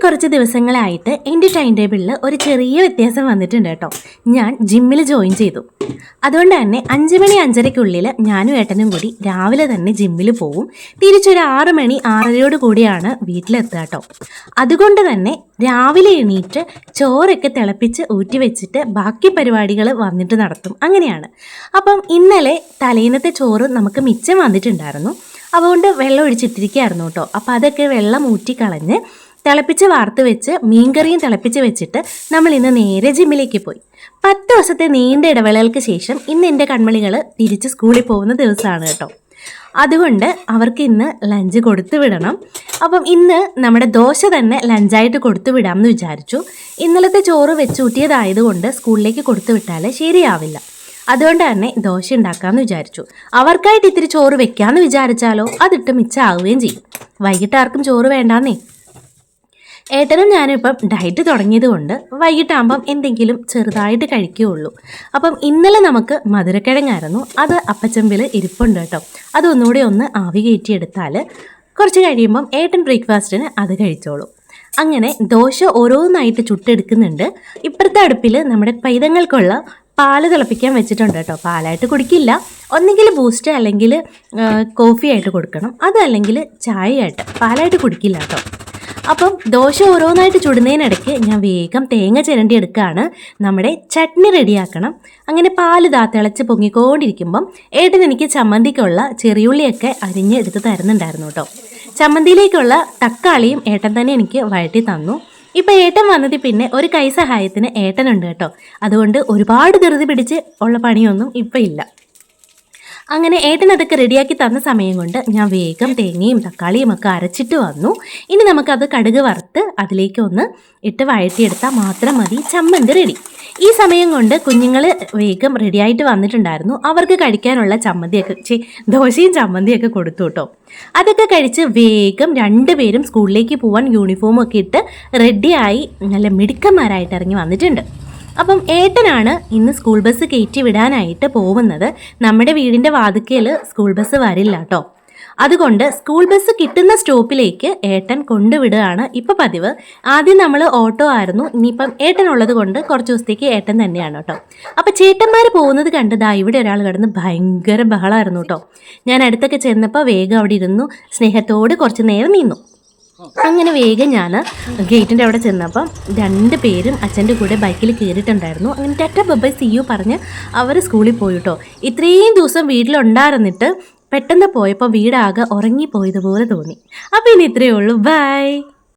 കുറച്ച് ദിവസങ്ങളായിട്ട് എൻ്റെ ടൈം ടേബിളിൽ ഒരു ചെറിയ വ്യത്യാസം വന്നിട്ടുണ്ട് കേട്ടോ. ഞാൻ ജിമ്മിൽ ജോയിൻ ചെയ്തു. അതുകൊണ്ട് തന്നെ 5 മണി 5:30 ഞാനും ഏട്ടനും കൂടി രാവിലെ തന്നെ ജിമ്മിൽ പോവും. തിരിച്ചൊരു 6 മണി 6:30 കൂടിയാണ് വീട്ടിലെത്തുക കേട്ടോ. അതുകൊണ്ട് തന്നെ രാവിലെ എണീറ്റ് ചോറൊക്കെ തിളപ്പിച്ച് ഊറ്റി വെച്ചിട്ട് ബാക്കി പരിപാടികൾ വന്നിട്ട് നടത്തും. അങ്ങനെയാണ്. അപ്പം ഇന്നലെ തലേന്നത്തെ ചോറ് നമുക്ക് മിച്ചം വന്നിട്ടുണ്ടായിരുന്നു. അതുകൊണ്ട് വെള്ളം ഒഴിച്ചിട്ടിരിക്കുകയായിരുന്നു കേട്ടോ. അപ്പോൾ അതൊക്കെ വെള്ളം ഊറ്റിക്കളഞ്ഞ് തിളപ്പിച്ച് വാർത്ത് വെച്ച് മീൻകറിയും തിളപ്പിച്ച് വെച്ചിട്ട് നമ്മൾ ഇന്ന് നേരെ ജിമ്മിലേക്ക് പോയി. 10 ദിവസത്തെ നീണ്ട ഇടവേളകൾക്ക് ശേഷം ഇന്ന് എൻ്റെ കൺമണികൾ തിരിച്ച് സ്കൂളിൽ പോകുന്ന ദിവസമാണ് കേട്ടോ. അതുകൊണ്ട് അവർക്ക് ഇന്ന് ലഞ്ച് കൊടുത്തു വിടണം. അപ്പം ഇന്ന് നമ്മുടെ ദോശ തന്നെ ലഞ്ചായിട്ട് കൊടുത്തു വിടാമെന്ന് വിചാരിച്ചു. ഇന്നലത്തെ ചോറ് വെച്ചൂട്ടിയതായതുകൊണ്ട് സ്കൂളിലേക്ക് കൊടുത്തു വിട്ടാൽ ശരിയാവില്ല. അതുകൊണ്ട് തന്നെ ദോശ ഉണ്ടാക്കാമെന്ന് വിചാരിച്ചു. അവർക്കായിട്ട് ഇത്തിരി ചോറ് വെക്കാമെന്ന് വിചാരിച്ചാലോ അതിട്ട് മിച്ചമാവുകയും ചെയ്യും. വൈകിട്ട് ആർക്കും ചോറ് വേണ്ടാന്നേ. ഏട്ടനും ഞാനും ഇപ്പം ഡയറ്റ് തുടങ്ങിയത് കൊണ്ട് വൈകിട്ടാകുമ്പം എന്തെങ്കിലും ചെറുതായിട്ട് കഴിക്കുകയുള്ളൂ. അപ്പം ഇന്നലെ നമുക്ക് മധുരക്കിഴങ്ങായിരുന്നു. അത് അപ്പച്ചമ്പിൽ ഇരിപ്പുണ്ട് കേട്ടോ. അതൊന്നുകൂടി ഒന്ന് ആവി കയറ്റിയെടുത്താൽ കുറച്ച് കഴിയുമ്പം ഏട്ടൻ ബ്രേക്ക്ഫാസ്റ്റിന് അത് കഴിച്ചോളൂ. അങ്ങനെ ദോശ ഓരോന്നായിട്ട് ചുട്ടെടുക്കുന്നുണ്ട്. ഇപ്പുറത്തെ അടുപ്പിൽ നമ്മുടെ പൈതങ്ങൾക്കുള്ള പാല് തിളപ്പിക്കാൻ വെച്ചിട്ടുണ്ട് കേട്ടോ. പാലായിട്ട് കുടിക്കില്ല, ഒന്നെങ്കിൽ ബൂസ്റ്റ് അല്ലെങ്കിൽ കോഫി ആയിട്ട് കൊടുക്കണം, അതല്ലെങ്കിൽ ചായയായിട്ട്. പാലായിട്ട് കുടിക്കില്ല കേട്ടോ. അപ്പം ദോശ ഓരോന്നായിട്ട് ചുടുന്നതിനിടയ്ക്ക് ഞാൻ വേഗം തേങ്ങ ചിരണ്ടി എടുക്കുകയാണ്. നമ്മുടെ ചട്നി റെഡിയാക്കണം. അങ്ങനെ പാല് തിളച്ച് പൊങ്ങിക്കൊണ്ടിരിക്കുമ്പം ഏട്ടൻ എനിക്ക് ചമ്മന്തിക്കുള്ള ചെറിയുള്ളിയൊക്കെ അരിഞ്ഞ് എടുത്ത് തരുന്നുണ്ടായിരുന്നു കേട്ടോ. ചമ്മന്തിയിലേക്കുള്ള തക്കാളിയും ഏട്ടൻ തന്നെ എനിക്ക് വഴറ്റി തന്നു. ഇപ്പം ഏട്ടൻ വന്നത് പിന്നെ ഒരു കൈ സഹായത്തിന് ഏട്ടനുണ്ട് കേട്ടോ. അതുകൊണ്ട് ഒരുപാട് ധൃതി പിടിച്ച് ഉള്ള പണിയൊന്നും ഇപ്പം ഇല്ല. അങ്ങനെ ഏട്ടൻ അതൊക്കെ റെഡിയാക്കി തന്ന സമയം കൊണ്ട് ഞാൻ വേഗം തേങ്ങയും തക്കാളിയും ഒക്കെ അരച്ചിട്ട് വന്നു. ഇനി നമുക്കത് കടുക് വറുത്ത് അതിലേക്ക് ഒന്ന് ഇട്ട് വഴറ്റിയെടുത്താൽ മാത്രം മതി. ചമ്മന്തി റെഡി. ഈ സമയം കൊണ്ട് കുഞ്ഞുങ്ങൾ വേഗം റെഡിയായിട്ട് വന്നിട്ടുണ്ടായിരുന്നു. അവർക്ക് കഴിക്കാനുള്ള ചമ്മന്തിയൊക്കെ ദോശയും ചമ്മന്തിയൊക്കെ കൊടുത്തു കേട്ടോ. അതൊക്കെ കഴിച്ച് വേഗം 2 പേരും സ്കൂളിലേക്ക് പോകാൻ യൂണിഫോമൊക്കെ ഇട്ട് റെഡിയായി നല്ല മിടുക്കന്മാരായിട്ട് ഇറങ്ങി വന്നിട്ടുണ്ട്. അപ്പം ഏട്ടനാണ് ഇന്ന് സ്കൂൾ ബസ് കയറ്റി വിടാനായിട്ട് പോകുന്നത്. നമ്മുടെ വീടിൻ്റെ വാതിക്കൽ സ്കൂൾ ബസ് വരില്ല കേട്ടോ. അതുകൊണ്ട് സ്കൂൾ ബസ് കിട്ടുന്ന സ്റ്റോപ്പിലേക്ക് ഏട്ടൻ കൊണ്ടുവിടുകയാണ് ഇപ്പോൾ പതിവ്. ആദ്യം നമ്മൾ ഓട്ടോ ആയിരുന്നു. ഇനിയിപ്പം ഏട്ടനുള്ളത് കൊണ്ട് കുറച്ച് ദിവസത്തേക്ക് ഏട്ടൻ തന്നെയാണ് കേട്ടോ. അപ്പോൾ ചേട്ടന്മാർ പോകുന്നത് കണ്ടതാ ഇവിടെ ഒരാൾ കിടന്ന് ഭയങ്കര ബഹളമായിരുന്നു കേട്ടോ. ഞാൻ അടുത്തൊക്കെ ചെന്നപ്പോൾ വേഗം അവിടെ ഇരുന്നു സ്നേഹത്തോട് കുറച്ച് നേരം നിന്നു. അങ്ങനെ വേഗം ഞാൻ ഗേറ്റിൻ്റെ അവിടെ ചെന്നപ്പം 2 പേരും അച്ഛൻ്റെ കൂടെ ബൈക്കിൽ കയറിയിട്ടുണ്ടായിരുന്നു. അങ്ങനെ ടാറ്റ ബൈ സി യു പറഞ്ഞ് അവർ സ്കൂളിൽ പോയി കേട്ടോ. ഇത്രയും ദിവസം വീട്ടിലുണ്ടായിരുന്നിട്ട് പെട്ടെന്ന് പോയപ്പോൾ വീടാകെ ഉറങ്ങിപ്പോയതുപോലെ തോന്നി. അപ്പോൾ ഇനി ഇത്രയേ ഉള്ളൂ. ബൈ.